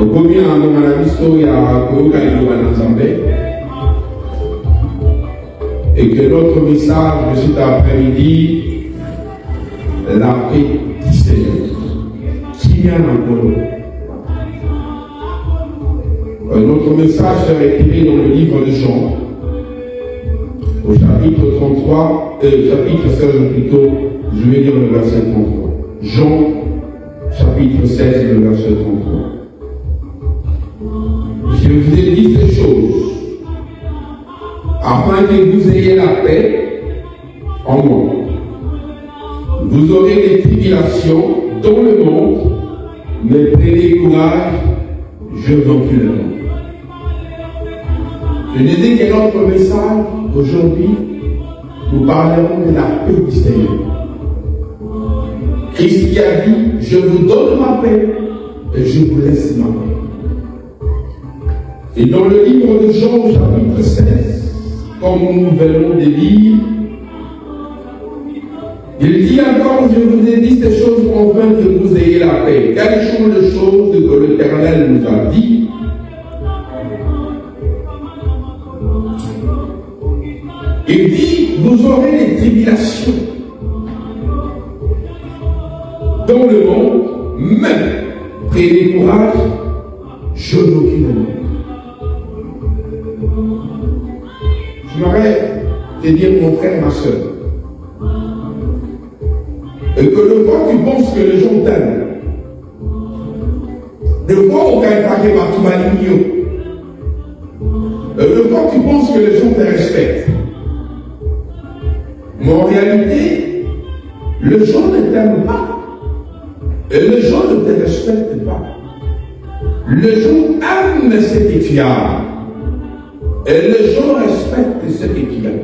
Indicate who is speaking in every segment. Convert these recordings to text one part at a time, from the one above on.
Speaker 1: Comme il y a un histoire et que notre message de cet après-midi, la paix du Seigneur, qui vient encore. Notre message est écrit dans le livre de Jean, au chapitre 33, chapitre 16 plutôt, je vais lire le verset 33. Jean, chapitre 16, le verset 33. Je vous ai dit ces choses, afin que vous ayez la paix en moi. Vous aurez des tribulations dans le monde, mais prenez courage, je vaincu le monde. Je disais que notre message aujourd'hui, nous parlerons de la paix du Seigneur. Christ qui a dit, je vous donne ma paix et je vous laisse ma paix. Et dans le livre de Jean, chapitre 16, comme nous venons de lire, il dit encore, je vous ai dit ces choses afin que vous ayez la paix. Quelles sont les choses que l'Éternel nous a dit? Il dit, vous aurez des tribulations dans le monde, mais prenez courage, je vaincu le monde. J'aimerais te dire, mon frère, ma soeur, et que le fois tu penses que les gens t'aiment, le fois où tu le fois tu penses que les gens te respectent, mais en réalité, les gens ne t'aiment pas, et les gens ne te respectent pas. Les gens aiment ce que tu as, et les gens respectent ce que tu as.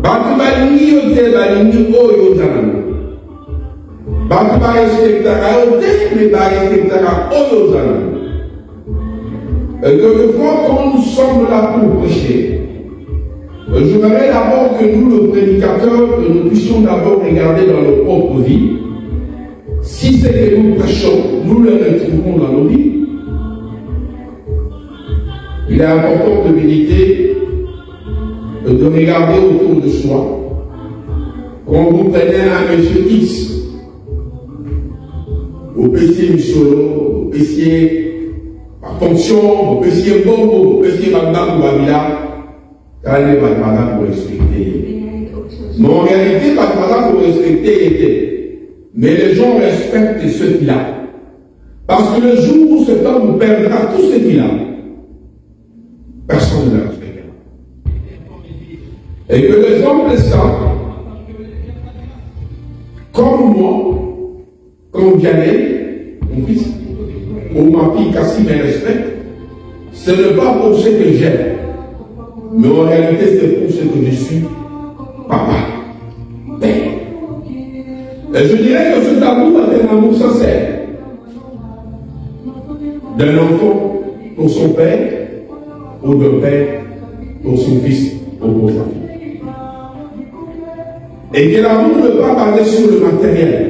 Speaker 1: Batu balingi yote balingi oyo zanana. Batu ba respectera yote mais ba respectera oyo zanana. Et que le fois quand nous sommes là pour prêcher, je voudrais d'abord que nous, le prédicateur, que nous puissions d'abord regarder dans nos propres vies. Si c'est que nous prêchons, nous le retrouvons dans nos vies. Il est important de méditer, de regarder autour de soi. Quand vous prenez un monsieur X, vous payez du solo, vous payez par fonction, vous payez bombo, vous payez bagdad ou babila, calez votre madame pour respecter. Mais en réalité, votre madame pour respecter était. Mais les gens respectent ce qu'il a. Parce que le jour où cet homme perdra tout ce qu'il a, personne ne le respectera. Et que les hommes le savent, comme moi, comme Vianney, mon fils, ou ma fille Cassie me respecte, ce n'est pas pour ce que j'aime, mais en réalité c'est pour ce que je suis, papa, père. Et je dirais que cet amour est un amour sincère, d'un enfant pour son père, ou d'un père pour son fils, ou pour sa fille. Et que l'amour ne va pas basé sur le matériel.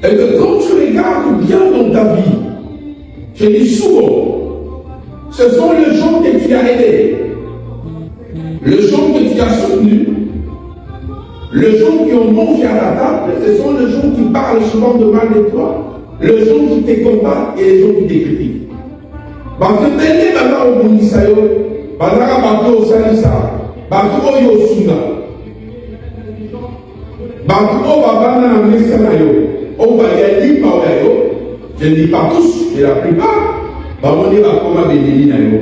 Speaker 1: Et que quand tu regardes bien dans ta vie, je dis souvent, ce sont les gens que tu as aidés, les gens que tu as soutenus, les gens qui ont mangé à la table, ce sont les gens qui parlent souvent de mal de toi, les gens qui te combattent et les gens qui te critiquent. Bato bende baba obunisa yo, bazaka bato osalisa, bato oyo osunga, bato o babana na mesa na yo, o bayali pa yo, je ne dis pas tous, mais la plupart, bamoni bakoma beneli na yo,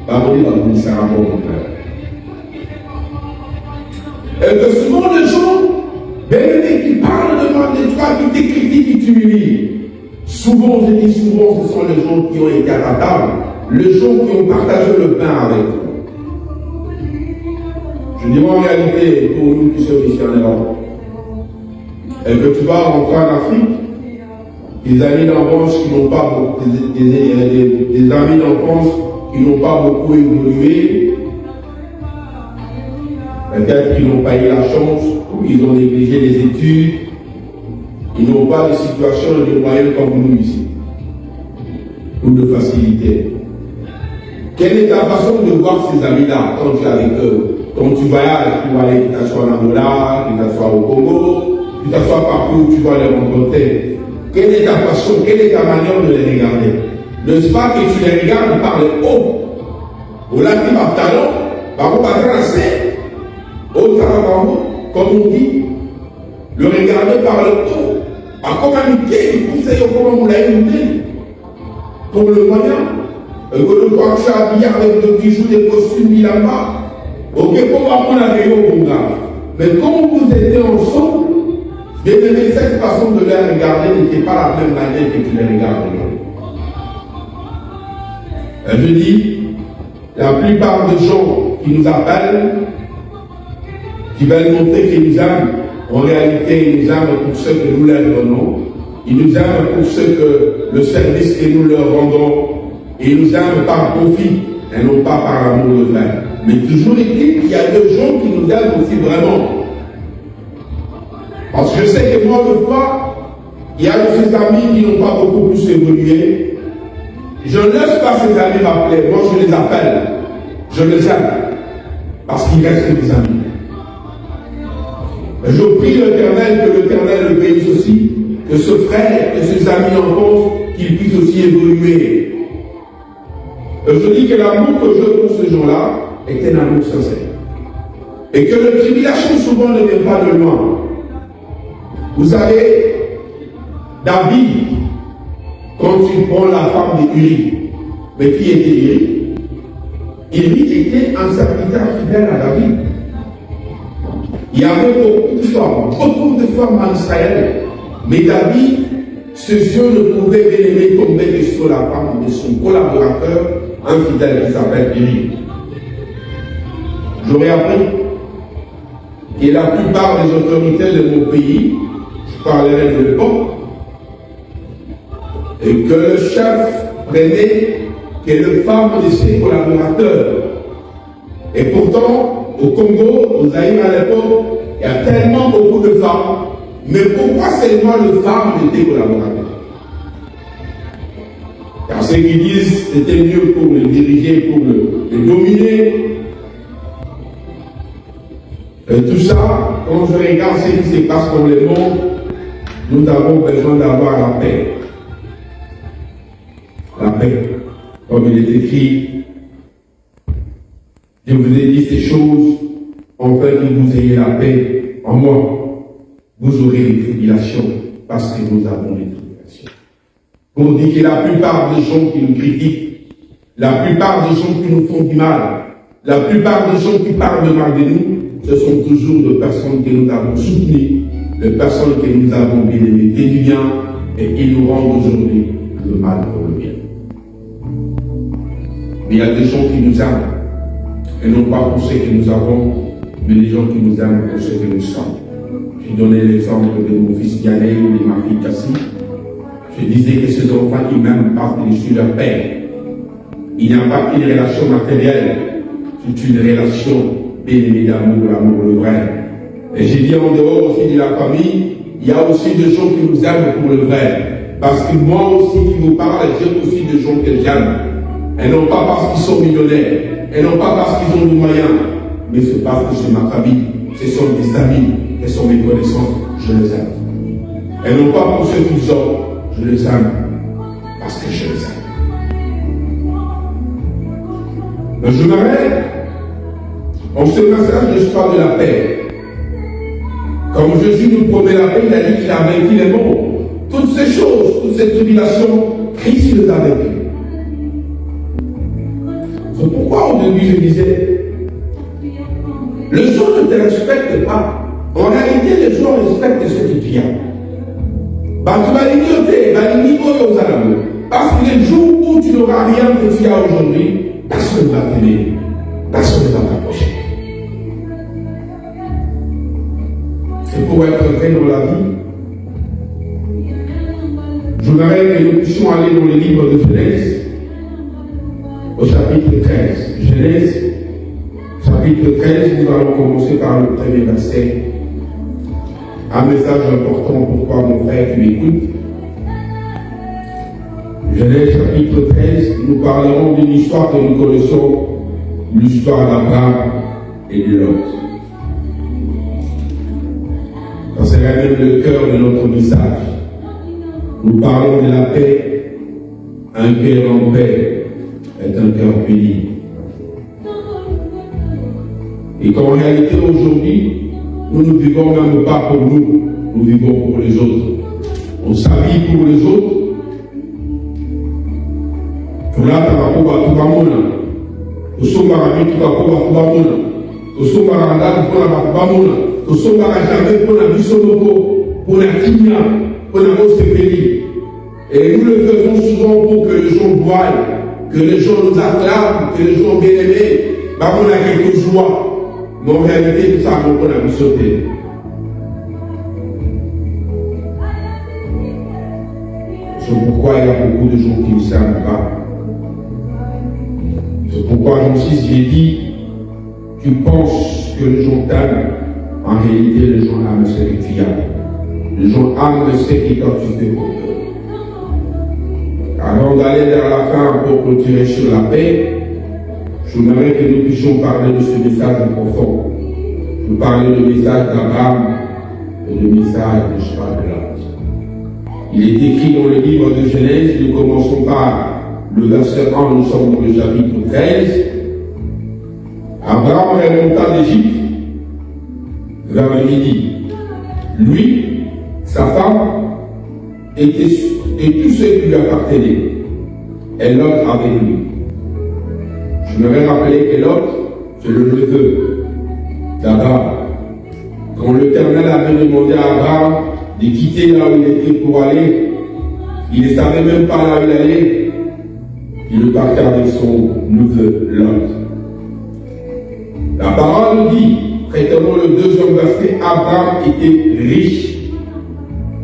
Speaker 1: bamoni babunisa na mon frère. Et que souvent les gens, bénis qui parlent de mal de toi, qui te critiquent, qui t'humilient. Souvent, je dis souvent, ce sont les gens qui ont été à ta table, les gens qui ont partagé le pain avec toi. Je dis en réalité, pour nous qui sommes ici en Europe, et que tu vas rentrer en Afrique, des amis d'enfance qui n'ont pas beaucoup, des amis d'enfance qui n'ont pas beaucoup évolué, peut-être qu'ils n'ont pas eu la chance, ou qu'ils ont négligé les études, Ils n'ont pas de situation et de moyens comme nous ici, ou de facilité. Quelle est ta façon de voir ces amis-là quand tu es avec eux? Quand tu voyages, tu vas aller, que tu sois en Angola, que tu sois au Congo, que tu sois partout où tu vas les rencontrer. Quelle est ta façon, quelle est ta manière de les regarder? N'est-ce pas que tu les regardes par le haut? Au lac du talon, par contre, par français, au talon, comme on dit, le regarder par le haut. Par comme un qui conseille comment vous l'avez monté. Pour le moyen, que le voir que tu es habillé avec des bijoux, des costumes mis là-bas. Ok, pour apprendre à vivre au Congo. Mais quand vous étiez ensemble, bien aimé, cette façon de les regarder n'était pas la même manière que tu les regardes aujourd'hui. Je dis, la plupart des gens qui nous appellent, qui veulent montrer qu'ils nous aiment, en réalité, ils nous aiment pour ce que nous leur donnons. Ils nous aiment pour ce que le service que nous leur rendons. Et ils nous aiment par profit et non pas par amour de vrai. Mais toujours est-il qu'il y a des gens qui nous aiment aussi vraiment. Parce que je sais que moi, de fois, il y a de ces amis qui n'ont pas beaucoup plus évolué. Je ne laisse pas ces amis m'appeler. Moi, je les appelle. Je les aime. Parce qu'ils restent des amis. Je prie l'Éternel que l'Éternel le bénisse aussi, que ce frère, que ses amis en pensent, qu'ils puissent aussi évoluer. Je dis que l'amour que je pour ces gens-là est un amour sincère. Et que la tribulation souvent ne vient pas de loin. Vous savez, David, quand il prend la femme d'Uri, mais qui était Uri? Uri était un serviteur fidèle à David. Il y avait beaucoup de femmes en Israël. Mais David, ses yeux ne pouvaient bien aimer tomber que sur la femme de son collaborateur, un fidèle qui s'appelle Uri. J'aurais appris que la plupart des autorités de mon pays, je parlerai de l'époque, et que le chef prenait que les femmes de ses collaborateurs. Et pourtant, au Congo, au Zaïre à l'époque, il y a tellement beaucoup de femmes. Mais pourquoi seulement les femmes étaient collaborateurs? Car ceux qui disent que c'était mieux pour les diriger, pour les dominer. Et tout ça, quand je regarde ce qui se passe dans le monde, nous avons besoin d'avoir la paix. La paix. Comme il est écrit, je vous ai dit ces choses, afin que vous ayez la paix en moi. Vous aurez des tribulations, parce que nous avons des tribulations. On dit que la plupart des gens qui nous critiquent, la plupart des gens qui nous font du mal, la plupart des gens qui parlent de mal de nous, ce sont toujours des personnes que nous avons soutenues, des personnes que nous avons bien aimées, fait du bien, et qui nous rendent aujourd'hui le mal pour le bien. Mais il y a des gens qui nous aiment, et non pas pour ce que nous avons, mais des gens qui nous aiment pour ce que nous sommes. J'ai donné l'exemple de mon fils Yanné ou de ma fille Cassie. Je disais que ces enfants qui m'aiment par-dessus leur père. Il n'y a pas qu'une relation matérielle, c'est une relation bien-aimée d'amour, l'amour le vrai. Et j'ai dit en dehors aussi de la famille, il y a aussi des gens qui nous aiment pour le vrai. Parce que moi aussi qui vous parle, j'ai aussi des gens que j'aime. Et non pas parce qu'ils sont millionnaires, et non pas parce qu'ils ont des moyens, mais c'est parce que c'est ma famille, ce sont des amis. Et sont mes connaissances, je les aime. Et non pas pour ceux qu'ils ont, je les aime parce que je les aime. Mais je m'arrête. En ce message, je parle de la paix. Comme Jésus nous promet la paix, il a dit qu'il a vaincu les mondes. Toutes ces choses, toutes ces tribulations, Christ les a vaincues. C'est pourquoi au début je disais, les gens ne te respectent pas. En réalité, les gens respectent ce que tu as. Tu vas l'ignorer, parce que le jour où tu n'auras rien que tu as aujourd'hui, personne ne va t'aimer, personne ne va t'approcher. C'est pour être vrai dans la vie. Je voudrais que nous puissions aller dans le livre de Genèse, au chapitre 13. Genèse, chapitre 13, nous allons commencer par le premier verset. un message important pour toi, mon frère, qui m'écoute. Genèse chapitre 13, nous parlerons d'une histoire que nous connaissons, l'histoire d'Abraham et de Lot. Ça sera même le cœur de notre message. Nous parlons de la paix. Un cœur en paix est un cœur béni. Et qu'en réalité, aujourd'hui, nous ne vivons même pas pour nous, nous vivons pour les autres. On s'habille pour les autres. Et nous le faisons souvent pour que les gens voient, que les gens nous acclament, que les gens bien aimés, on a quelques joies. Mais en réalité, tout ça, on a mis sauter. C'est pourquoi il y a beaucoup de gens qui ne savent pas. C'est pourquoi Jean 6, j'ai dit, tu penses que les gens t'aiment, en réalité, les gens aiment ce que tu as. Les gens aiment ce que toi tu fais pour eux. Avant d'aller vers la fin pour clôturer sur la paix, j'aimerais que nous puissions parler de ce message profond. Je parlais du message d'Abraham et du message de Lot. Il est écrit dans le livre de Genèse, nous commençons par le verset 1, nous sommes dans le chapitre 13. Abraham remonta d'Égypte vers le midi. Lui, sa femme, et tous ceux qui lui appartenaient. Et Lot avec lui. Je me vais rappeler que Lot, c'est le neveu d'Abraham. Quand l'Éternel avait demandé à Abraham de quitter là où il était pour aller, il ne savait même pas là où il allait. Il partait avec son neveu Lot. La parole dit, prétenant le deuxième verset, Abraham était riche.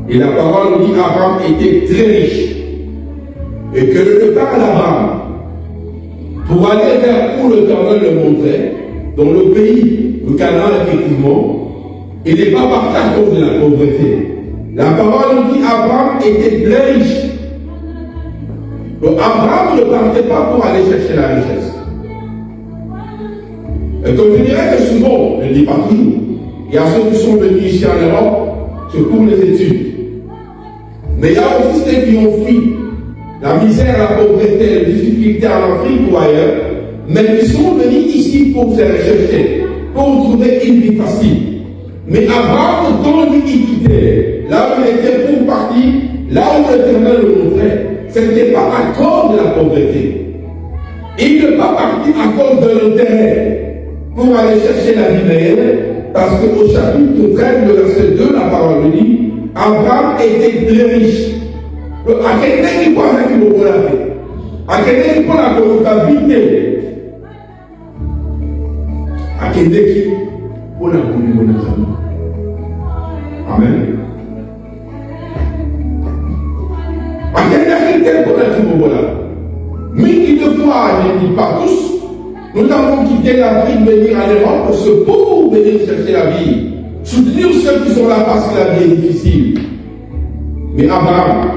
Speaker 1: Et la parole dit Abraham était très riche. Et que le départ d'Abraham, pour aller vers où l'Éternel le montrait, dans le pays, le Canaan, effectivement, il n'est pas parti à cause de la pauvreté. La parole dit Abraham était très riche. Donc Abraham ne partait pas pour aller chercher la richesse. Et comme je dirais que souvent, je ne dis pas toujours, il y a ceux qui sont venus ici en Europe, c'est pour les études. Mais il y a aussi ceux qui ont fui la misère, la pauvreté, les difficultés en Afrique ou ailleurs, mais qui sont venus ici pour se rechercher, pour trouver une vie facile. Mais Abraham, quand lui il quittait, là où il était pour partir, là où l'Éternel le montrait, ce n'était pas à cause de la pauvreté. Il n'est pas parti à cause de l'intérêt pour aller chercher la vie meilleure, parce qu'au chapitre 13, le verset 2, la parole dit, Abraham était très riche. À quelqu'un qui croit qu'il va la paix, à quelqu'un qui prend la comptabilité, à quelqu'un qui prend la comptabilité. Amen. À quelqu'un qui prend la comptabilité. Mais il ne fois, je ne dis pas tous, nous avons quitté l'Afrique, venir à l'Europe pour venir chercher la vie. Soutenir ceux qui sont là parce que la vie est difficile. Mais Abraham,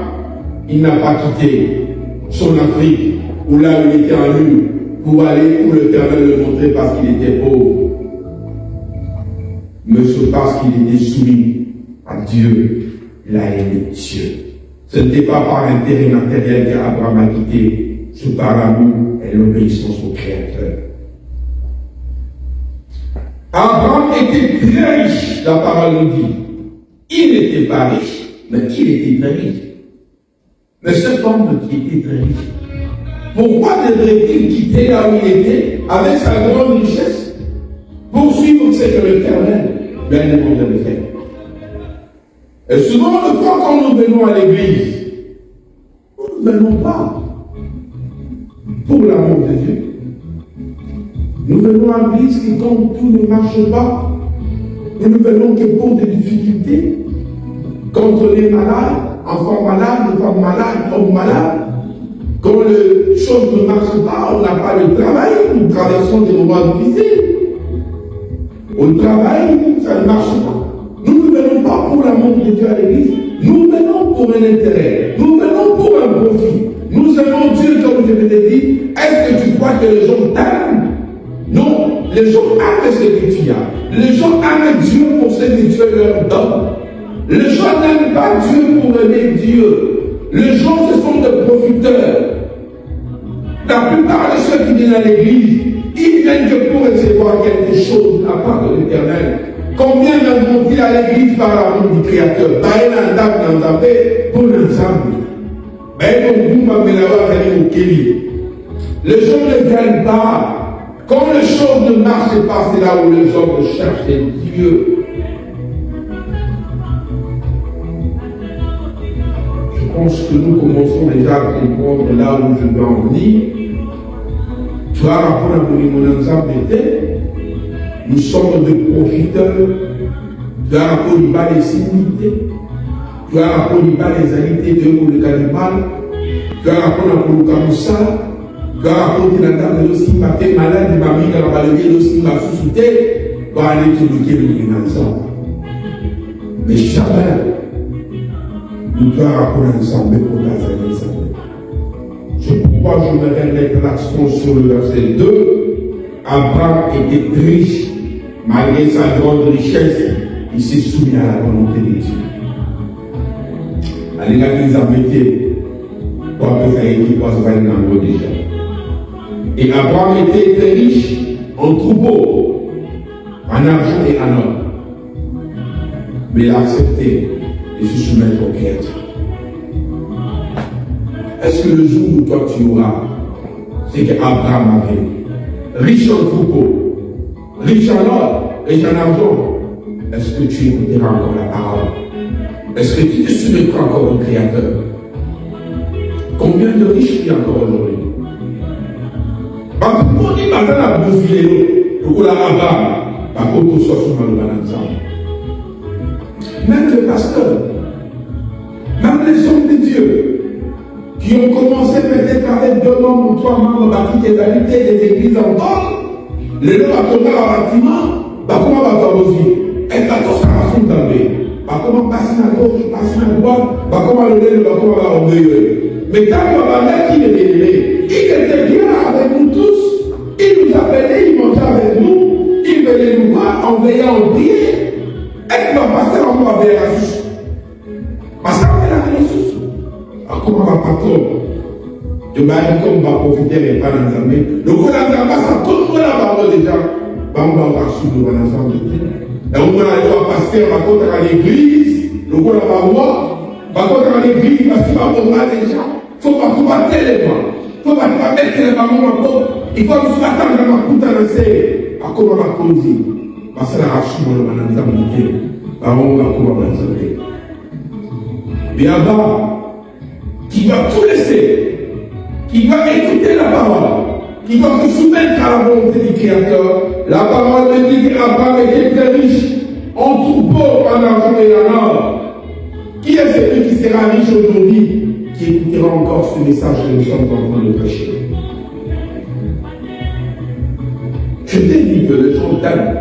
Speaker 1: il n'a pas quitté son Afrique, où là où il était en lui, pour aller où l'Éternel le montrait parce qu'il était pauvre. Mais c'est parce qu'il était soumis à Dieu. Il a aimé Dieu. Ce n'était pas par intérêt matériel qu'Abraham a quitté, c'est par l'amour et l'obéissance au Créateur. Abraham était très riche, la parole nous dit. Il n'était pas riche, mais il était très riche. Mais cet homme qui était très riche, pourquoi devrait-il quitter là où il était, avec sa grande richesse, pour suivre ce que l'Éternel lui a demandé de faire? Et souvent, le fois quand nous venons à l'église, nous ne venons pas pour l'amour de Dieu. Nous venons à l'église et quand tout ne marche pas, nous ne venons que pour des difficultés, contre les malades, enfants malades, femmes malades, hommes malades. Quand les choses ne marchent pas, on n'a pas le travail, nous traversons des moments difficiles. On travaille, ça ne marche pas. Nous ne venons pas pour l'amour de Dieu à l'église, nous venons pour un intérêt, nous venons pour un profit. Nous aimons Dieu comme je l'ai dit. Est-ce que tu crois que les gens t'aiment? Non, les gens aiment ce que tu as. Les gens aiment Dieu pour ce que Dieu leur donne. Les gens n'aiment pas Dieu pour aimer Dieu. Les gens, ce sont des profiteurs. La plupart de ceux qui viennent à l'église, ils viennent que pour recevoir quelque chose de la part de l'Éternel. Combien viendront-ils à l'église par l'amour du Créateur? Pour l'ensemble. Les gens ne viennent pas. Quand les choses ne marchent pas, c'est là où les hommes cherchent Dieu. Je pense que nous commençons déjà à comprendre là où je veux en venir. Tu as rapport à mon ensemble d'été. Nous sommes des profiteurs. Tu as rapport à des similités. Tu as rapport à des alité de le cannibale. Tu as rapport à le camoussa. Tu as rapport à la dame de l'ossi, ma tête malade, ma mie, la balayée, l'ossi, ma sous-souté. Pour aller te bloquer le ensemble. Mais jamais. Nous devons apprendre ensemble pour la famille ensemble. C'est pourquoi je voudrais mettre l'accent sur le verset 2. Abraham était riche, malgré sa grande richesse, il s'est soumis à la volonté de Dieu. Allez, la mise à métier, pour que ça ait été pas se faire dans le déjà. Et Abraham était très riche en troupeaux, en argent et en or. Mais il a accepté de se soumettre au Créateur. Est-ce que le jour où toi tu auras ce qu'Abraham avait, riche en troupeaux, riche en or, riche en argent, est-ce que tu écouteras encore la parole? Est-ce que tu te soumettras encore au Créateur? Combien de riches il y a encore aujourd'hui? Parce que pour dire que la bousillé, pour que la Abraham, par contre, soit sur le balance. Même les pasteurs, même les hommes de Dieu, qui ont commencé peut-être avec 2 membres ou 3 membres bâtis des vérités des églises en temps, les gens vont tomber en bâtiment, comment va t'aboser? Et la chose va se tomber. Comment passer à gauche, passer à droite, comment le lait, comment va orgueilleux. Mais quand on va mettre qui est élevé, il était bien avec nous tous, il nous appelait, il mangeait avec nous, il venait nous voir en veillant en prier. Est-ce qu'il va passer en moi vers la source? Parce qu'on est là avec la source. Comment va patron? Je vais comme va profiter des pas dans l'armée. Le coup d'ensemble, ça tout le monde a parlé déjà. On va suivre l'ensemble de Dieu. Et on va passer à côté à l'église, le coup d'ensemble va voir, à côté à l'église, parce qu'il va voir les gens. Il ne faut pas tout battre les mains. Il ne faut pas tout mettre les mains en porte. Il faut que tu attends dans ma putain de serre. À comment va causer? Parce que la rachou, on va l'ensemble de Dieu. On va comment l'ensemble. Mais là-bas, qui va tout laisser, qui va écouter la parole, qui va se soumettre à la volonté du Créateur. La parole me dit qu'Abraham était très riche, en troupeau, en argent et en or. Qui est celui qui sera riche aujourd'hui, qui écoutera encore ce message que nous sommes en train de prêcher? Je t'ai dit que les gens t'aiment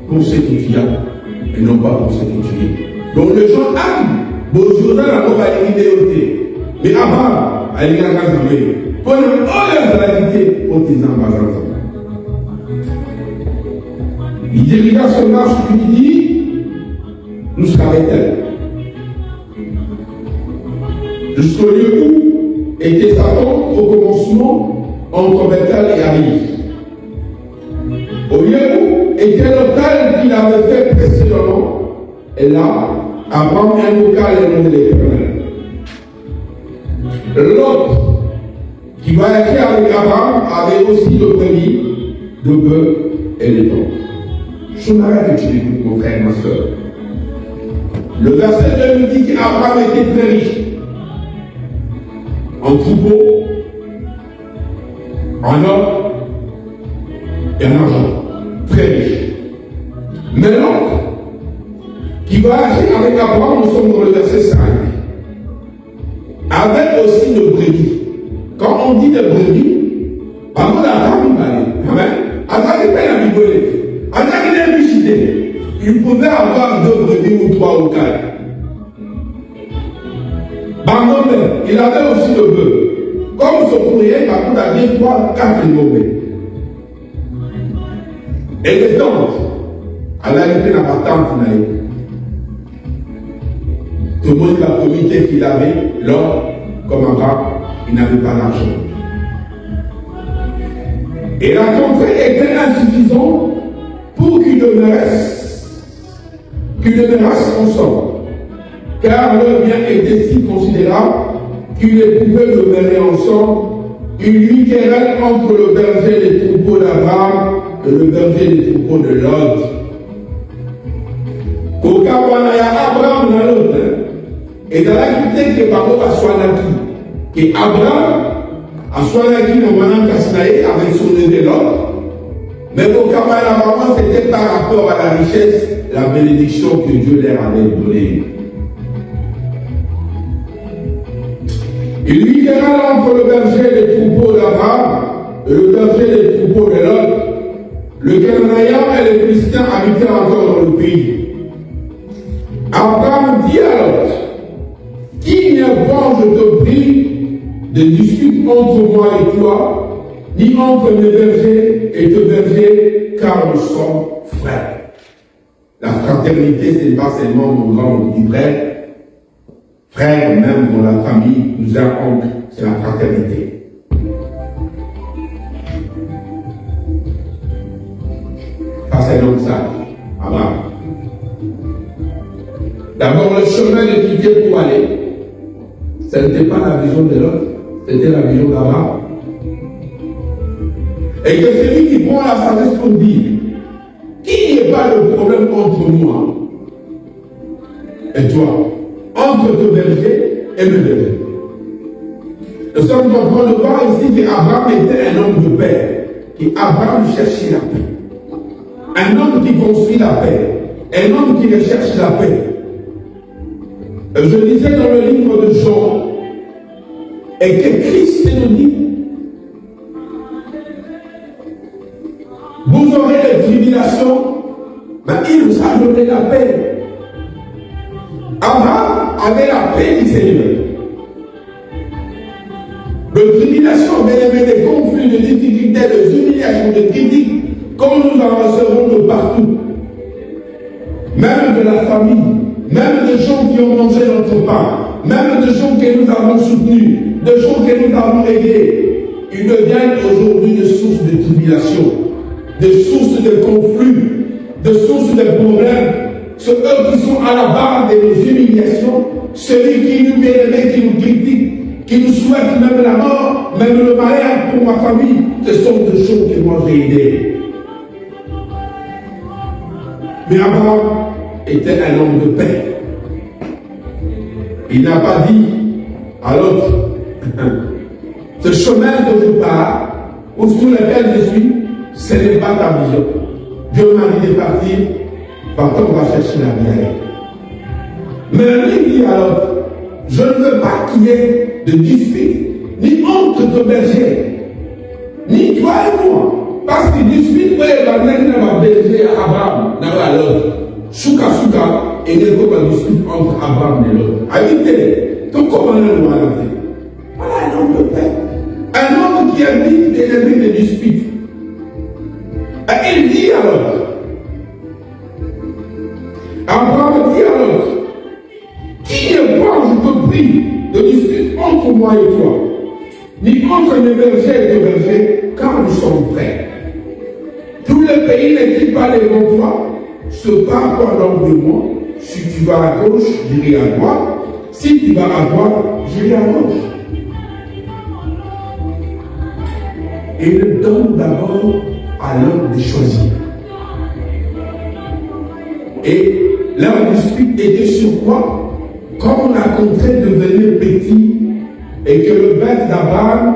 Speaker 1: pour ce que tu as, et non pas pour ce que tu es. Donc les gens aiment, bonjour, la moralité. Mais avant, elle est à la pour ne pas la réalité aux tisans basants. Il dirigea son marche du midi jusqu'à Bethel. Jusqu'au lieu où était Satan au commencement entre Bethel et Ari. Au lieu où était l'hôtel qu'il avait fait précédemment. Et là, Abraham invoqua le nom de l'Éternel. L'autre qui va écrire avec Abraham avait aussi le brebis, le bœuf et les tentes. Je m'arrête et tu l'écoutes, mon frère, ma soeur. Le verset 2 nous dit qu'Abraham était très riche en troupeaux, en or et en argent. Très riche. Mais l'autre qui va agir avec Abraham, nous sommes dans le verset 5. Avec aussi le brebis. Quand on dit de brebis, par contre, la femme va aller. Amen. Amen. Amen. Amen. Amen. il pouvait avoir 2 brebis ou 3 ou 4. Il avait aussi le bœuf. Comme son courrier, il a dit 3, 4 mauvais. Et les tantes, elle a été dans ma tante. Tout le monde a promis qu'il avait, l'or, comme Abraham, il n'avait pas d'argent. Et la contrée était insuffisante pour qu'ils demeurassent ensemble. Car leur bien était si considérable qu'ils ne pouvaient demeurer ensemble. Une querelle entre le berger des troupeaux d'Abraham et le berger des troupeaux de Lot. Au cas où il y a Abraham dans l'autre, et dans la quitté que Babo a soigné, que Abraham a soigné dans Manan Kasnaï avec son neveu Lot. Mais au cas où apparemment c'était par rapport à la richesse, la bénédiction que Dieu leur avait donnée. Il lui querelle entre le berger des troupeaux d'Abraham et le berger des troupeaux de Lot. Le Cananéen et les Philistins habitaient encore dans le pays. Abraham dit à Lot, qu'il n'y a point, je te prie, de dispute entre moi et toi, ni entre mes bergers et tes bergers, car nous sommes frères. La fraternité, ce n'est pas seulement mon grand, mon petit frère. Frère, même dans la famille, nous avons, c'est la fraternité. Ça, c'est donc ça, Abraham. D'abord, le chemin de quitter pour aller, ce n'était pas la vision de l'autre, c'était la vision d'Abraham. Et que celui qui prend la sagesse pour dire qu'il n'y ait pas de problème entre moi et toi, entre tes bergers et mes bergers. Nous sommes en train de voir ici qu'Abraham était un homme de paix, qu'Abraham cherchait la paix. Un homme qui construit la paix, un homme qui recherche la paix. Je disais dans le livre de Jean, et que Christ nous dit, vous aurez des tribulations, mais il nous a donné la paix. Abraham avait la paix du Seigneur. De tribulations, des conflits, de difficultés, de humiliations, de critiques, comme nous en recevons de partout. Même de la famille, même des gens qui ont mangé notre pain, même des gens que nous avons soutenus, des gens que nous avons aidés, ils deviennent aujourd'hui des sources de tribulation, des sources de conflits, des sources de problèmes. Ceux qui sont à la barre de nos humiliations, celui qui nous mérite, qui nous critique, qui nous souhaite même la mort, même le malheur pour ma famille, ce sont des choses que moi j'ai aidées. Mais Abraham était un homme de paix. Il n'a pas dit à l'autre, ce chemin que je pars, ou sur lequel je suis, ce n'est pas ta vision. Dieu m'a dit de partir, on va chercher la vie. Mais lui dit à l'autre, je ne veux pas qu'il y ait de dispute, ni entre tes bergers, ni toi et moi. Parce qu'il dispute, il va mettre ma berger à Abraham, à l'autre. Souka, et il y a une dispute entre Abraham et l'autre. Habitez, tout comme on a voilà un homme de paix. Un homme qui habite et évite des disputes. Et il dit à l'autre, Abraham dit à l'autre, qui ne prend, je te prie, de dispute entre moi et toi, ni entre mes bergers et tes bergers, car nous sommes frères. Tout le pays n'est-il pas devant toi? Ce pas pendant de moi. Si tu vas à gauche, j'irai à droite. Si tu vas à droite, j'irai à gauche. Et il donne d'abord à l'homme de choisir. Et leur dispute était sur quoi? Comme la contrée devenait petit et que le bête d'Abraham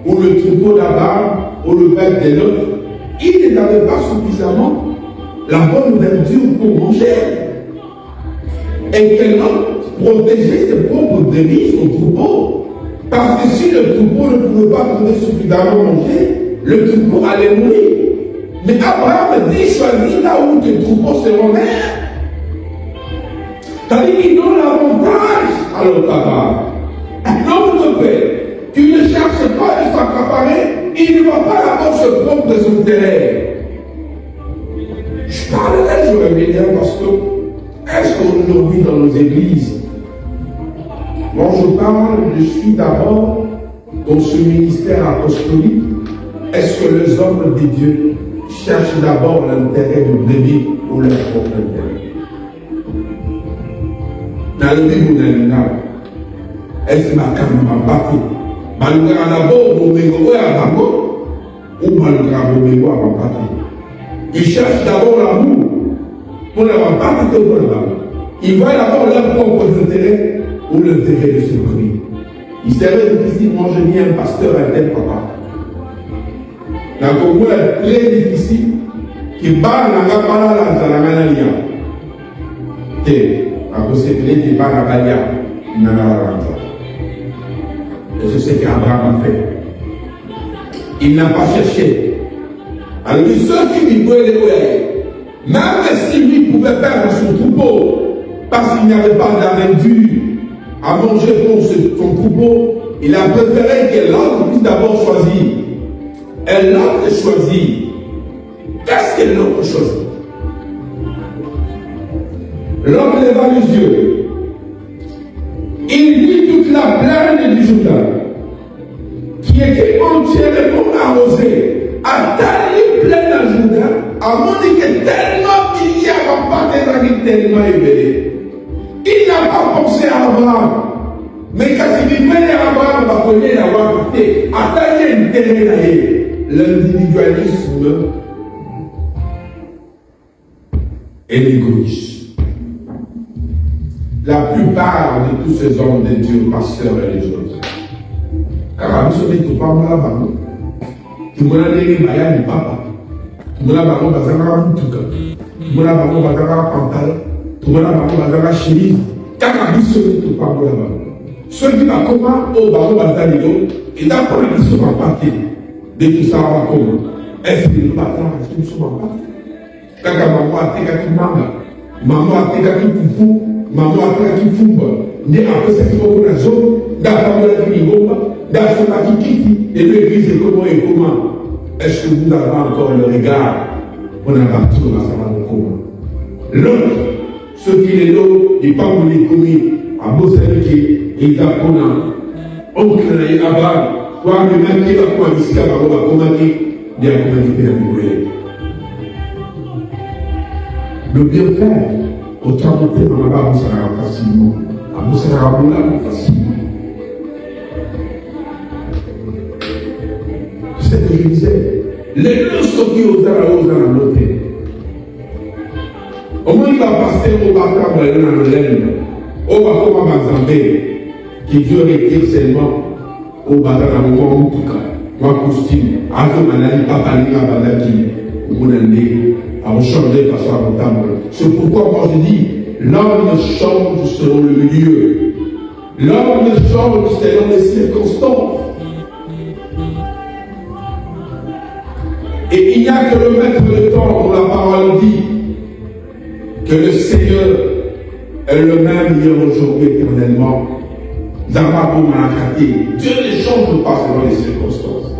Speaker 1: ou le troupeau d'Abraham ou le bête de l'autre, il n'avait pas suffisamment la bonne verdure pour manger. Et que l'homme protégeait ses propres brebis, son troupeau. Parce que si le troupeau ne pouvait pas trouver suffisamment manger, le troupeau allait mourir. Mais Abraham dit, choisis là où tes troupeaux seront verts. C'est-à-dire qu'il donne l'avantage à l'autre Abraham. Un homme de paix qui ne cherche pas de s'accaparer, il ne va pas d'abord se prendre de son terrain. Je parlerai, je reviendrai parce que est-ce qu'aujourd'hui dans nos églises, quand je parle, je suis d'abord dans ce ministère apostolique, est-ce que les hommes de Dieu cherchent d'abord l'intérêt de brebis ou leur propre intérêt? Dans le Bible, est-ce que ma carte m'a battu? Malgré d'abord, mon mégo est à Bango, ou malgré mon mégo à ma battu? Ils cherchent d'abord l'amour pour l'avoir battu que pour l'amour. Ils voient d'abord leur propre intérêt ou l'intérêt de ce prix. Il serait difficile, moi je dis un pasteur à tel papa. La Congo est très difficile, qui bat la gapala la zalamanalia. Et la possibilité qui bat la balia, n'a pas. Et c'est ce qu'Abraham a fait. Il n'a pas cherché. Alors, ceux qui lui pouvaient les même si lui pouvait perdre son troupeau, parce qu'il n'y avait pas d'aventure à manger pour son troupeau, il a préféré que l'autre puisse d'abord choisir. Et l'autre choisit. Qu'est-ce que l'autre choisit? L'homme leva les yeux. Il vit toute la plaine du Jourdain, qui était entièrement arrosée, à taille pleine à Jourdain, à mon que tellement il y a pas des tellement élevés. Il n'a pas pensé à Abraham. Mais quand il dit Abraham va connaître l'avoir quitté, à taille intérêt l'individualisme et l'égoïsme. La plupart de tous ces hommes de Dieu, pasteurs et les autres, car nous sommes tous pas mal, tu me l'as dit, Maya, papa, tu me l'as dit, Bazara, Moutuka, tu me l'as dit, Bazara, Pantal, tu me l'as dit, Bazara, Chéri, car nous sommes tous pas mal. Ceux qui va comment au baron Bazalio, et d'abord ils sont en partie. De tout ça, on va comment? Est-ce qu'ils ne sont pas là? Est-ce qu'ils sont en partie? Quand maman a été qui manga, maman a été qui poupou, maman a été qui fumba, mais après c'est ce qu'on a zone, d'abord la qui gomba, d'abord la qui kiti, et l'église est comment? Est-ce que vous avez encore le regard? On a battu dans la salle de comment? L'autre, ceux qui les l'ont, ils parlent de l'économie, à Bosselki, ils apprennent, on crée Abraham, quoi, mais même qui va pouvoir visiter à Baroba, comment dire, il y a comment dire, le bien-faire, autant de temps, on va vous facilement, à vous facilement. C'est ce que je disais. Les leçons qui osent à noter. Au moins, il va passer au bâtard, dans le laine, au bâtard, qui Dieu retire seulement au bâtard, dans le moment où tout cas, moi, costume, avant manali, papa, à Badaki, ou Mounandé, à changer de façon abordable. C'est pourquoi moi je dis, l'homme change selon le milieu. L'homme change selon les circonstances. Et il n'y a que le maître de temps dont la parole dit que le Seigneur est le même hier, aujourd'hui, éternellement. Dieu ne change pas selon les circonstances.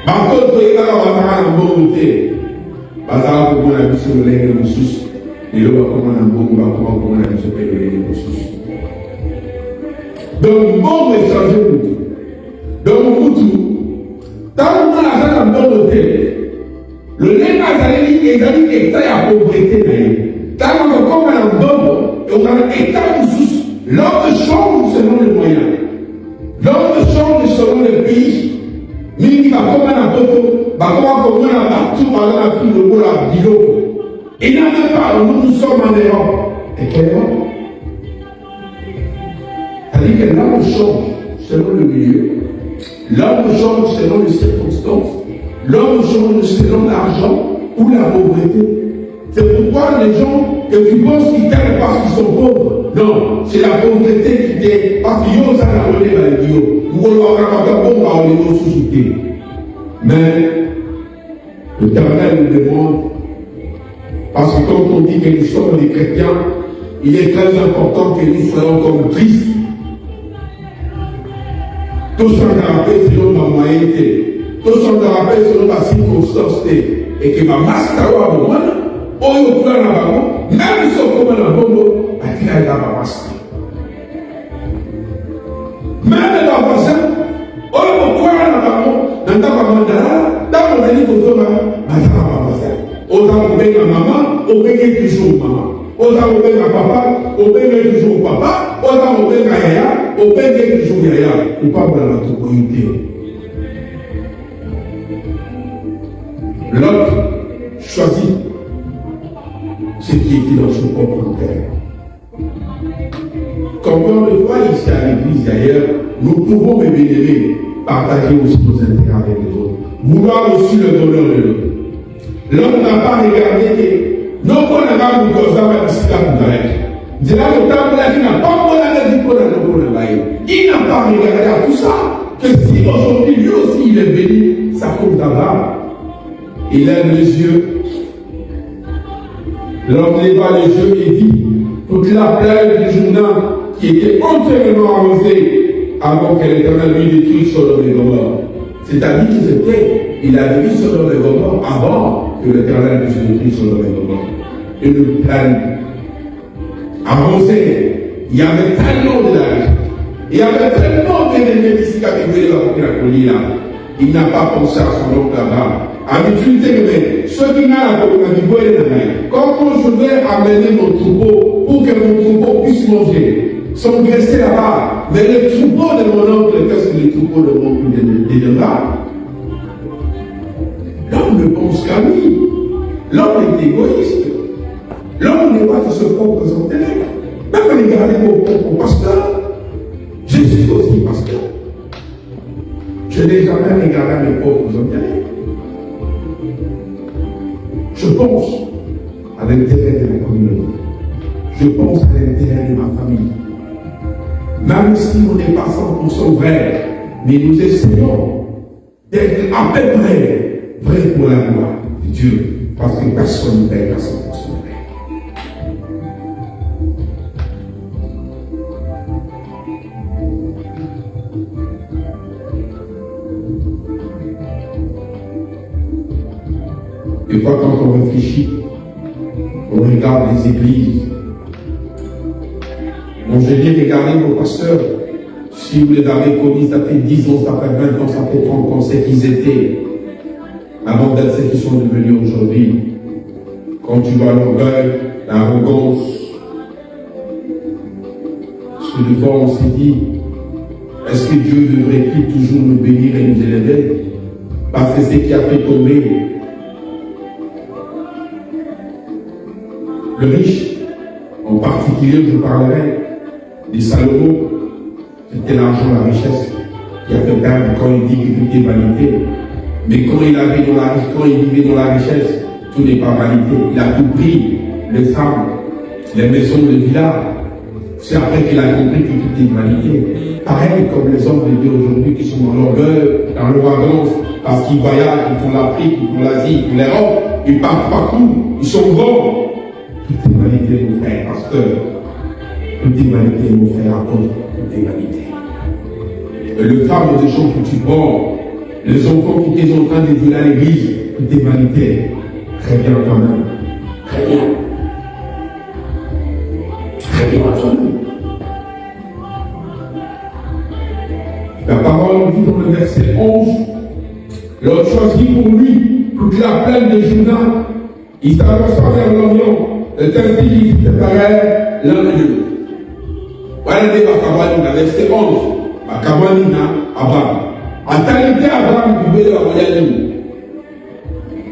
Speaker 1: Par contre, il va y avoir un bon côté. Bazar pour moi, la vie sur le lait de Moussous. Et là, comment on a un bon comment on a vu ce pays de lait de Moussous. Donc, bon messager, donc, Moutou, tant qu'on a un bon côté, le lait Mazalini est dans l'état de pauvreté. Tant qu'on a un bon, et on a un état Moussous, l'homme change selon les moyens. L'homme change selon le pays. Mingi bakoma na poto, bakoma komona partout par la fille de la bilo. Il n'en a pas, nous sommes en Europe. Et quelle Europe? C'est-à-dire que l'homme change selon le milieu, l'homme change selon les circonstances, l'homme change selon l'argent ou la pauvreté. C'est pourquoi les gens que tu penses qu'ils gagnent parce qu'ils sont pauvres. Non, c'est la pauvreté qui t'est. Parce qu'ils ont ça à la Nous voulons avoir un bon à sous-souté. Mais L'Éternel nous demande, parce que quand on dit que nous sommes des chrétiens, il est très important que nous soyons comme Christ. Tout ça nous rappelle selon ma moyenneté, tout ça nous rappelle selon ma circonstance, et que ma masse à moi, même si on commence à bombe, à qui a ma masse. Même les voisins, on peut croire à la maman, dans ta maman, dans mon ami, on va on a obéi à maman, obéi toujours maman. On a obéi à papa, obéi toujours papa. On a obéi à yaya, obéi toujours yaya. Ou pas pour la communauté. L'autre choisit ce qui était dans son propre cœur. Combien de fois ici à l'église d'ailleurs, nous pouvons, mes bien-aimés, partager aussi nos intérêts avec les autres. Vouloir aussi le bonheur de l'autre. L'homme n'a pas regardé que non qu'on n'a pas vu comme ça, mais c'est comme ça. Il n'a pas il n'a pas regardé à tout ça. Que si aujourd'hui lui aussi il est béni, ça compte d'abord. Il lève les yeux. L'homme leva les yeux et dit toute la plaine du Jourdain qui était entièrement arrosée avant que l'Éternel lui détruise Sodome et Gomorrhe. C'est-à-dire qu'il avait mis Sodome et Gomorre avant que l'Éternel puisse détruire Sodome et Gomorre. Une plaine arrosée. Il y avait tellement de l'âge. Il y avait tellement d'éléments ici qui avaient brûlé la colline là. Il n'a pas pensé à son oncle là-bas. Habitude, ceux qui n'ont la communauté, comment je vais amener mon troupeau pour que mon troupeau puisse manger? Sont restés là-bas. Mais le troupeau de mon oncle, qu'est-ce que le troupeau de mon oncle est là? L'homme ne pense qu'à lui. L'homme est égoïste. L'homme n'est pas de ses propres intérêts. Même regardez mon propre pasteur. Je suis aussi pasteur. Je n'ai jamais regardé mes propres intérêts. Je pense à l'intérêt de la communauté. Je pense à l'intérêt de ma famille. Même si on n'est pas 100% vrai, mais nous essayons d'être à peu près vrai pour la gloire de Dieu, parce que personne ne paye à 100% vrai. Et quand on réfléchit, on regarde les églises. Bon, j'ai bien regardé vos pasteurs. Si vous les avez connus, ça fait 10 ans, ça fait 20 ans, ça fait 30 ans, c'est qu'ils étaient. Avant d'être ceux qui sont devenus aujourd'hui. Quand tu vois l'orgueil, l'arrogance, ce que devant on s'est dit, est-ce que Dieu devrait-il toujours nous bénir et nous élever? Parce que c'est ce qui a fait tomber le riche, en particulier, je parlerai de Salomon, c'était l'argent, la richesse, qui a fait perdre quand il dit que tout est vanité. Mais quand il vivait dans la richesse, tout n'est pas vanité. Il a tout pris, les femmes, les maisons, les villas. C'est après qu'il a compris que tout est vanité. Pareil comme les hommes de Dieu aujourd'hui qui sont dans l'orgueil, dans l'arrogance, parce qu'ils voyagent, ils font l'Afrique, ils font l'Asie, ils font l'Europe, ils partent partout, ils sont grands. Tout est vanité, mon frère, pasteur. Tout est vanité, mon frère, apôtre. Tout est vanité. Et le fardeau des gens que tu prends, les enfants qui sont en train de dire à l'église, tout est vanité. Très bien quand même. Très bien. Très bien quand même. La parole dit dans le verset 11, l'autre choisit pour lui toute la plaine de Juda. Il s'avança vers l'Orient. Le texte dit qu'il séparait l'un de l'autre. Voilà le verset 11. Makabanina, Abraham. En réalité, Abraham pouvait leur envoyer.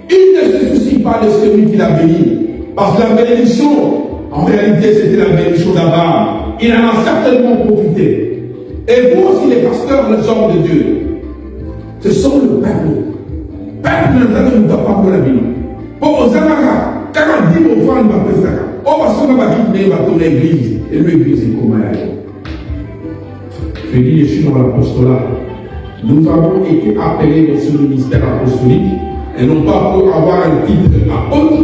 Speaker 1: Il ne se soucie pas de celui qui l'a béni. Parce que la bénédiction, en réalité, c'était la bénédiction d'Abraham. Il en a certainement profité. Et vous aussi, les pasteurs, les hommes de Dieu, ce sont le peuple. Le peuple ne doit pas pour la béni. Pour aux Amara, quand on dit aux femmes, on va se mettre dans l'église. Et l'église est comme elle. Je dis, je suis dans l'apostolat. Nous avons été appelés dans ce ministère apostolique et non pas pour avoir un titre apôtre,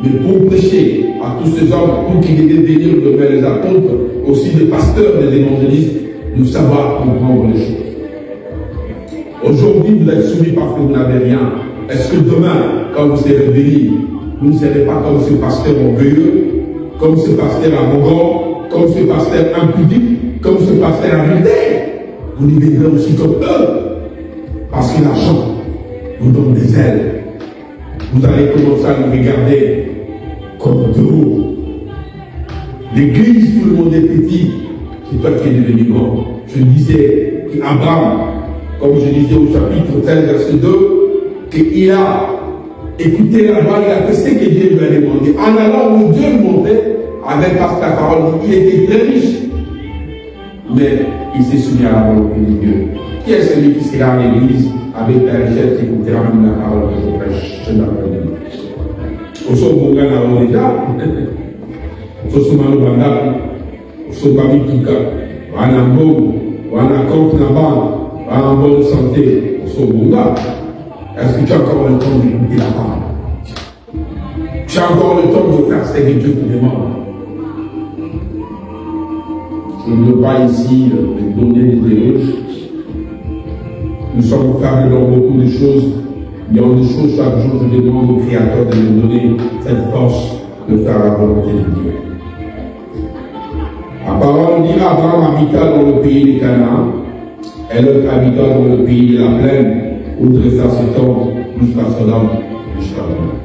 Speaker 1: mais pour prêcher à tous ces hommes, pour qu'ils aient devenir de les apôtres, aussi des pasteurs, des évangélistes, de savoir comprendre les choses. Aujourd'hui, vous êtes soumis parce que vous n'avez rien. Est-ce que demain, quand vous serez bénis, vous ne serez pas comme ce pasteur orgueilleux, comme ce pasteur arrogant, comme ce pasteur impudique, comme ce pasteur adultère? Vous deviendrez aussi comme eux. Parce que l'argent vous donne des ailes. Vous allez commencer à nous regarder comme de haut. L'église, tout le monde est petit. C'est toi qui es devenu grand. Je disais qu'Abraham, comme je disais au chapitre 13, verset 2, qu'il a écouté la voix, il a fait ce que Dieu lui a demandé. En allant où Dieu lui montrait, avec par sa parole, il était très riche. Mais il s'est soumis à la volonté de Dieu. Qui est celui qui sera à l'église avec la richesse qui écoutera même la parole que je prêche? Je l'appelle. Au son bon gars, on est déjà. Au son bon gars, au son bon gars, on a un bon, on a un compte dans la banque, on a une bonne santé. Au son bon gars. Est-ce que tu as encore le temps d'écouter la parole? Tu as encore le temps de faire ce que Dieu te demande? Je ne veux pas ici donner des éloges. Nous sommes capables dans beaucoup de choses. Il y a des choses chaque jour, je demande au Créateur de nous donner cette force de faire la volonté de Dieu. La parole dit Abraham habita dans le pays de Canaan, et l'autre habita dans le pays de la plaine, où dressa ses tentes jusqu'à Sodome, jusqu'à Gomorrhe.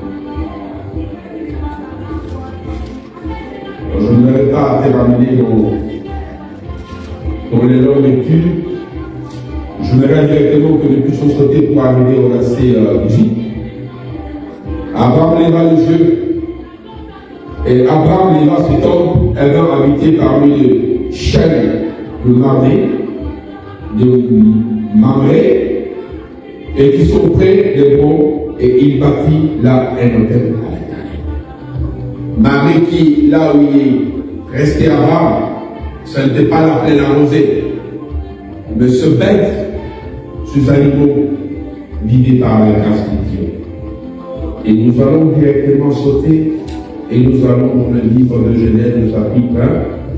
Speaker 1: Je ne vais pas terminer dans les longues lectures. Je voudrais directement que nous puissions sauter pour arriver au verset 18. Abraham leva les yeux, et Abraham leva ses tentes, ayant habité parmi les chaînes de Mamré, et qui sont près des ponts, et il bâtit là un hôtel à l'Éternel. Mamré qui, là où il est resté Abraham, ce n'était pas la plaine arrosée, mais ce bête, ces animaux guidés par la grâce de Dieu. Et nous allons directement sauter et nous allons dans le livre de Genèse, chapitre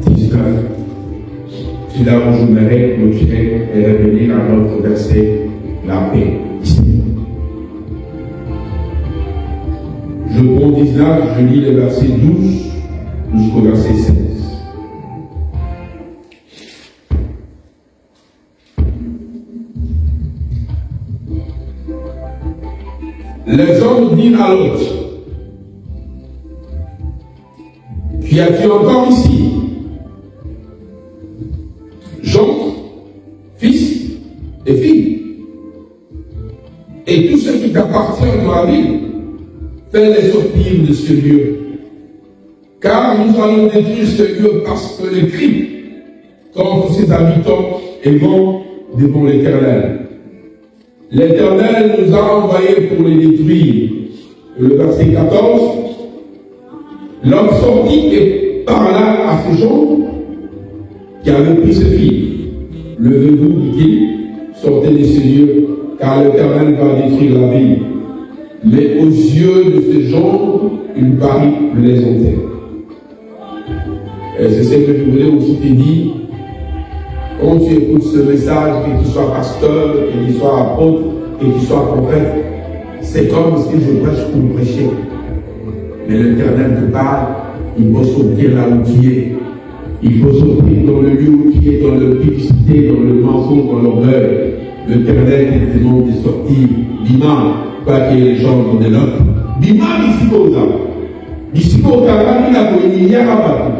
Speaker 1: 19. C'est là où je m'arrête, clôturer et revenir à notre verset, la paix ici. Je prends 19, je lis le verset 12 jusqu'au verset 16. Les hommes dirent à l'autre, qui as-tu encore ici? Jean, fils et fille, et tous ceux qui t'appartiennent dans la ville, fais-les sortir de ce lieu, car nous allons détruire ce lieu parce que les crimes contre ses habitants est bon devant l'Éternel. L'Éternel nous a envoyés pour les détruire. Le verset 14, l'homme sortit et parla à ses gens qui avaient pris ses filles. Levez-vous, dit-il, sortez de ces lieux, car l'Éternel va détruire la ville. Mais aux yeux de ces gens, il parut plaisanter. Et c'est ce que je voulais aussi te dire. Quand tu écoutes ce message, que tu sois pasteur, que tu sois apôtre, que tu sois prophète, c'est comme si je prêche pour prêcher. Mais l'Éternel te parle, il faut sortir là où tu es. Il faut sortir dans le lieu où tu es, dans le publicité, dans le mensonge, dans l'orgueil. L'Éternel te demande de sortir. Bimam, pas que les gens dans de l'autre. Bimam, ici comme ça. D'ici qu'au Karami, la Boénie, Yarabatu.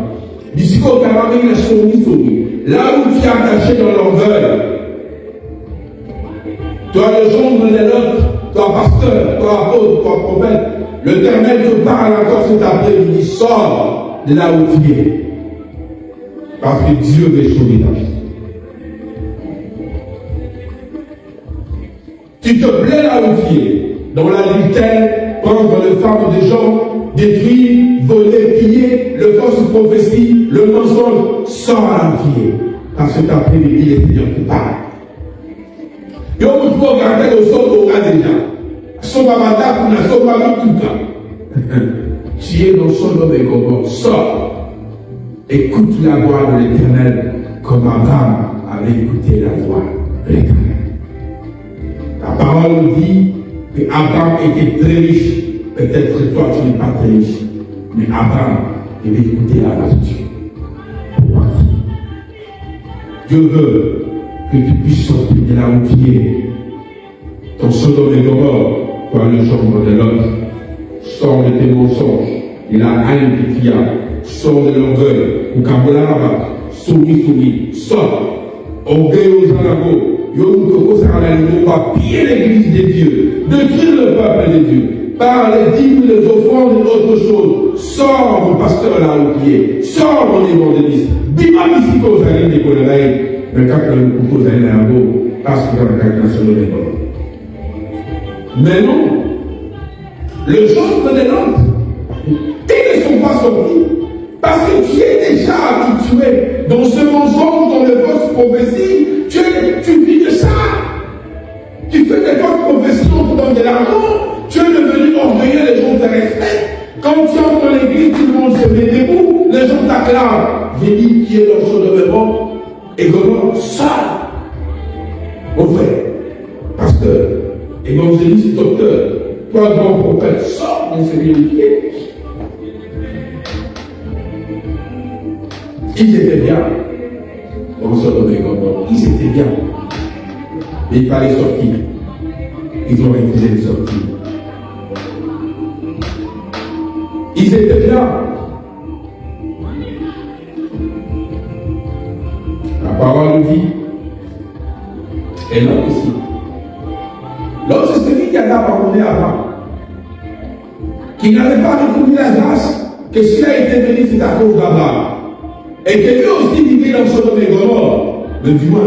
Speaker 1: D'ici qu'au Karami, la Soumi. Là où tu es attaché dans l'orgueil, toi le gendre de l'autre, toi pasteur, toi apôtre, toi prophète, l'Éternel te parle encore cet après-midi, il dit sors de là où tu es. Parce que Dieu veut changer ta vie. Tu te plais là où tu es, dans l'adultère, prendre les femmes des gens, détruire, voler, piller, le fausse prophétie, le mensonge, sors à l'entier. Parce que cet après-midi, les Seigneurs te parlent. Et on peut regarder le sol au ras déjà. Son babada pour la son mari tout le temps. Tu es dans son homme et Gomorrhe. Sors. Écoute la voix de l'Éternel comme Abraham avait écouté la voix de l'Éternel. La parole nous dit que Abraham était très riche. Peut-être que toi tu n'es pas très riche. Mais Abraham devait écouter la voix de Dieu. Dieu veut que tu puisses sortir de la routine. Ton Sodome et Gomorrhe, toi le genre de l'autre. Sors de tes mensonges, de la haine que tu as. Sors de l'orgueil. Ou Kabola, souris, sors. Orgueil aux anagos. Yo, va piller l'église de Dieu. Détruire le peuple de Dieu. Par les dîmes, les offrandes et autre chose. Sors mon pasteur là où qui est. Sors mon évangéliste. Dis-moi ici qu'aux années des collègues. Mais quand le couteau d'aller à l'eau, parce que dans la calculation de l'école. Mais non. Le genre de l'autre. Ils ne sont pas sortis. Parce que tu es déjà habitué dans ce mensonge, dans les fausses prophéties. Tu vis de ça. Tu fais des fausses prophéties, on te donne de l'argent. Tu es devenu orgueilleux, les gens te respectent. Quand tu entres dans l'église, tout le monde se met debout, les gens t'acclament. J'ai dit qui est dans son domaine et comment ça, mon frère, pasteur, évangéliste, docteur, toi, grand prophète, sors de ce vérifié. Ils étaient bien dans ce domaine, ils étaient bien. Mais il fallait sortir. Ils ont refusé de sortir. Ils étaient bien. La parole nous dit, et l'autre aussi. L'autre, c'est celui qui a abandonné avant, qui n'avait pas reconnu la grâce, que s'il a été béni, c'est à cause d'Abraham. Et que lui aussi vivait dans son domaine Gomorrhe. Mais dis-moi,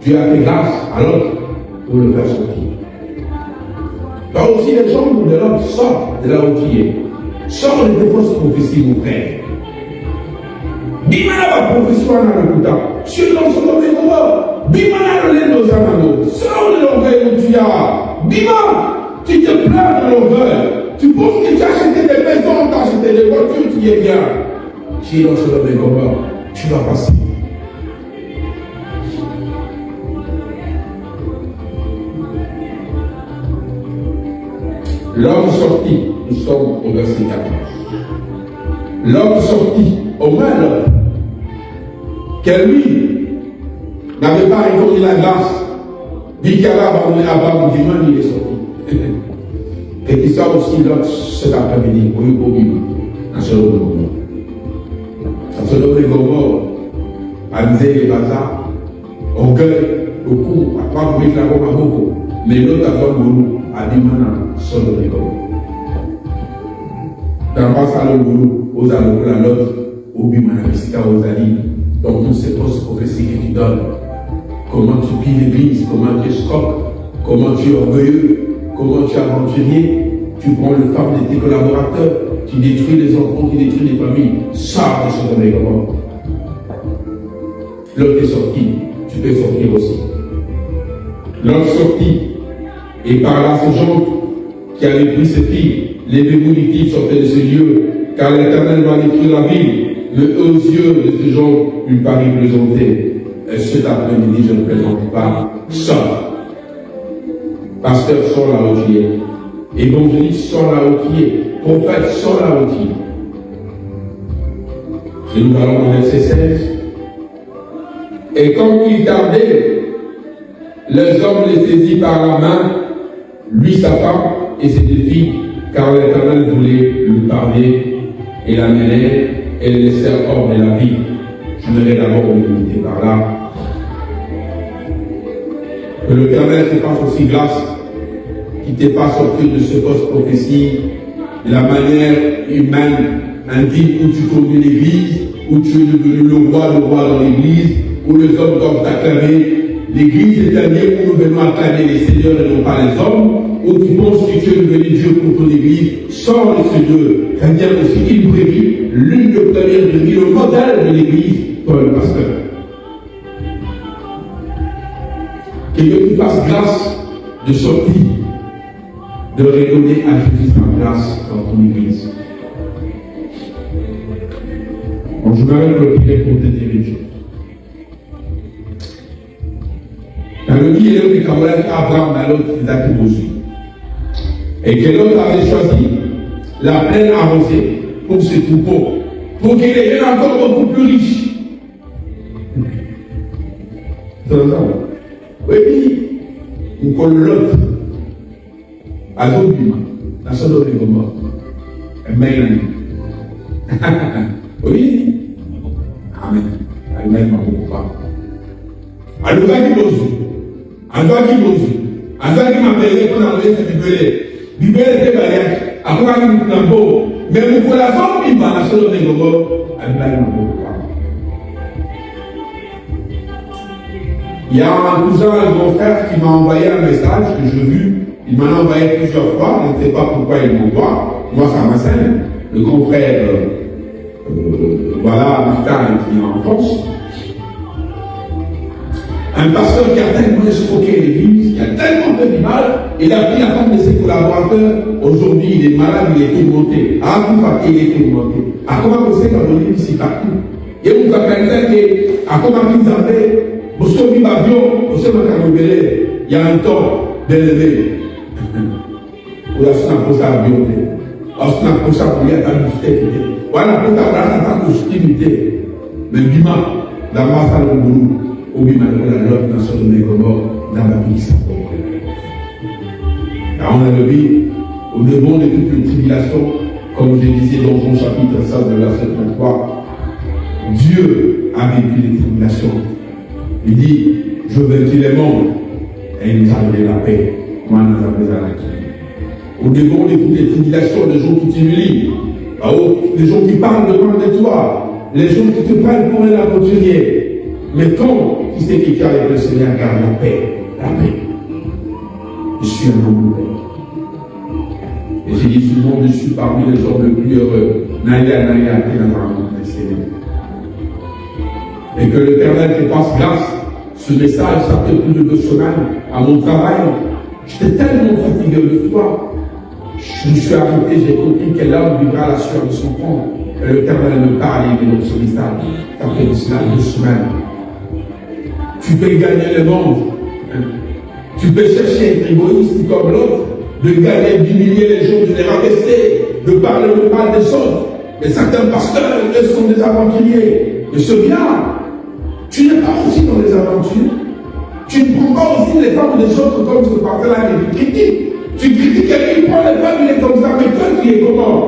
Speaker 1: Dieu a fait grâce à l'autre pour le faire sortir. Là aussi, les gens de l'homme sortent de là où tu es. Sors de tes fausses prophéties, mon frère. Bimana va prophétie à l'Akuta. Tu es dans son domaine Gomorrhe. Bimana le lait nos amagos. Sors de l'orgueil où tu as. Bima, tu te plains de l'orgueil. Tu penses que tu as acheté des maisons, tu as acheté des voitures, tu es bien. Tu es dans ce domaine Gomorrhe. Tu vas passer. L'homme sorti, nous sommes au verset 14. L'homme sorti, au moins l'homme, que lui n'avait pas répondu la grâce, dit qu'il avait abandonné Abraham, il est sorti. Et qu'il soit aussi l'autre cet après-midi, pour une commune, dans ce domaine Gomorrhe. Dans ce domaine Gomorrhe, amuser les bazars, orgueil, au cou, à trois bruits de la bombe à beaucoup, mais l'autre a fait boulot. Abimana solo de Gomorrhe. Dans pas ça le boulot, aux amours la l'autre, au bimana mystica aux alliés, dans toutes ces fausses prophéties que tu donnes. Comment tu pilles l'église, comment tu escroques, comment tu es orgueilleux, comment tu es aventurier, tu prends le femme de tes collaborateurs, tu détruis les enfants, tu détruis les familles. Sors de ce domaine Gomorrhe. L'autre est sorti, tu peux sortir aussi. L'autre sorti. Et par là, ce genre qui avait pris ses filles, levez-vous les filles, sortez de ce lieu, car l'Éternel va détruire la ville. Mais aux yeux de ce genre, une Paris présentée. Et cet après-midi, je ne présente pas. Sors. Pasteur, sors là où tu es. Évangéliste, sors là où tu es. Prophète, sors là où tu es. Et nous allons au verset 16. Et comme il tardait, les hommes les saisirent par la main, lui, sa femme et ses deux filles, car l'Éternel voulait lui parler et la mêler et le laisser hors de la vie. Je me vais d'abord limiter par là. Que l'Éternel te fasse aussi grâce, qui te fasse sortir de ce fausse prophétie, de la manière humaine, intime où tu conduis l'église, où tu es devenu le roi dans l'église, où les hommes doivent t'acclamer. L'église est un lieu où nous venons acclamer les seigneurs et non pas les hommes, où tu penses que tu es devenu Dieu pour ton église, sans le Seigneur. Reviens aussi une brebis, l'une des premières brebis, le modèle de l'église, toi le pasteur. Que Dieu te fasse grâce de sortir de redonner à Jésus sa place dans ton église. Bon, je m'arrête le prier pour te dire une chose. Dans le milieu du Cameroun, Abraham, dans l'autre, Isaac et Moïse. Et que l'autre avait choisi la plaine arrosée pour ses troupeaux, pour qu'il devienne encore beaucoup plus riche. Oui, puis, on colle l'autre à l'autre, à son autre moment. Amen. Oui. Amen. Amen, ma beaucoup pas. Alors, vous avez besoin. Alors, qui besoin. Alors, qui m'appelle pour enlever ce bibelé. Bibelé était barrière. Après, il m'a beau. Mais vous pouvez la zone, il m'a la seule de gogo. Amen, ma beaucoup pas. Il y a un cousin, un grand frère qui m'a envoyé un message que j'ai vu. Il m'en a envoyé plusieurs fois. Je ne sais pas pourquoi il m'envoie. Moi, ça m'enseigne. Le grand frère, voilà, Martin, qui est en France. Un pasteur qui a tellement escroqué l'église, qui a tellement fait du mal, il a pris la femme de ses collaborateurs. Aujourd'hui, il est malade, il est tourmenté. Ah, tout va, il est tourmenté. À comment vous savez qu'on est ici partout? Et vous avez quelqu'un qui, à comment vous avez, vous savez, l'avion, vous savez, il y a un temps d'élever. Vous avez un peu ça avion. Vous avez un peu ça pour y aller à l'université. Voilà, pour ta place, à ta possibilité. Mais bima, dans ma salle de boulot, au bima, la l'autre dans son domaine comme dans ma vie, ça car on a le vie, au devant de toutes les tribulations, comme je disais dans son chapitre 16 de verset 33, Dieu a vécu les tribulations. Il dit, je vainquis le monde, et il nous a donné la paix. Moi, nous avons besoin de au devant de toutes les tribulations, les gens qui t'humilient, les gens qui parlent de loin de toi, les gens qui te prennent pour un aventurier. Mais quand tu sais qu'il y a avec le Seigneur, garde la paix, la paix. Je suis un homme de paix. Et j'ai dit souvent, je suis parmi les gens les plus heureux. Naya, dans la rencontre du Seigneur. Et que l'Éternel te fasse grâce. Ce message, ça fait plus de 2 semaines à mon travail. J'étais tellement fatigué de toi. Je me suis arrêté, j'ai compris que l'homme vivra la sueur de son front. Et l'Éternel me parle de notre message. Ça fait cela 2 semaines. Tu peux gagner le monde. Tu peux chercher être égoïste comme l'autre, de gagner, d'humilier les gens, de les rabaisser, de parler le mal des autres. Mais certains pasteurs, eux, sont des aventuriers. Mais ce bien, tu n'es pas aussi dans les aventures. Tu ne prends pas aussi les femmes des autres comme ce pasteur-là et tu critiques. Tu critiques quelqu'un qui prend les femmes, il est comme ça, mais toi tu es comment?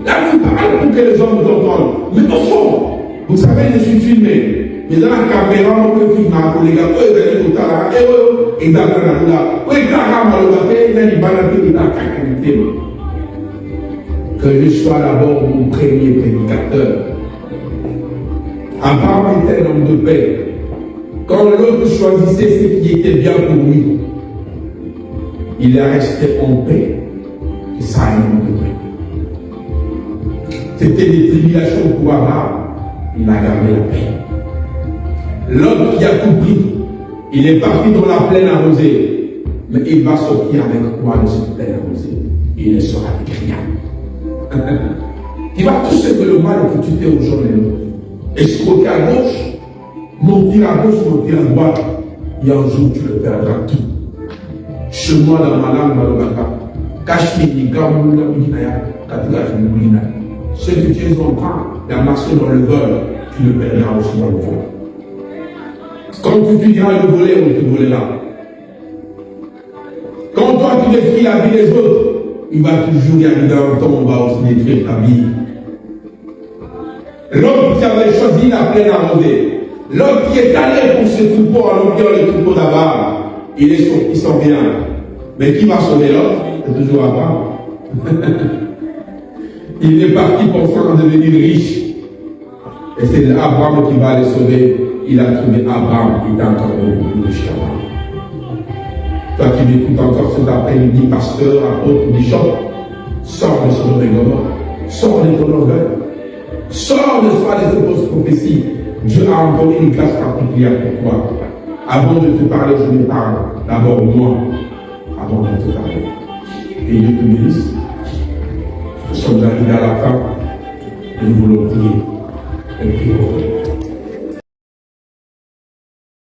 Speaker 1: Là tu parles pour que les hommes t'entendent. Mais au fond, vous savez, je suis filmé. Mais dans la caméra, on peut filmer les gars. Oui, vous allez tout à l'heure. Exactement. Oui, que je sois d'abord mon premier prédicateur. Abraham était un homme de paix. Quand l'autre choisissait ce qui était bien pour lui, il est resté en paix. Et ça, un homme de paix. C'était des tribulations pour Abraham. Il a gardé la paix. L'autre qui a tout pris, il est parti dans la plaine arrosée. Mais il va sortir avec quoi de cette plaine arrosée? Il ne sera avec rien. Tu vas tout ce que le mal que tu fais aujourd'hui. Escroquer à gauche, mentir à gauche, mentir à droite. Et un jour, tu le perdras tout. Chez moi, dans ma langue, ce que tu es en train de marcher dans le vol, tu le perdras aussi dans le vol. Quand tu finiras le voler, on te volera. Quand toi, tu détruis la vie des autres, il va toujours y arriver un temps où on va aussi détruire ta vie. L'homme qui avait choisi la plaine arrosée, l'homme qui est allé pour ce troupeau en longueur le troupeau d'Abraham, il est sorti sans rien. Mais qui va sauver l'homme? C'est toujours Abraham. Il est parti pensant devenir riche. Et c'est Abraham qui va le sauver. Il a trouvé Abraham qui est encore beaucoup plus riche qu'Abraham. Toi qui m'écoutes encore cet après-midi, pasteur, apôtre, bishop, sors de ce domaine, sors de ton orgueil. Sors de soi de cette fausse prophétie. Dieu a encore une grâce particulière pour toi. Avant de te parler, je me parle d'abord moi, avant de te parler. Et Dieu te bénisse. Nous sommes arrivés à la fin et nous voulons prier. Et prier.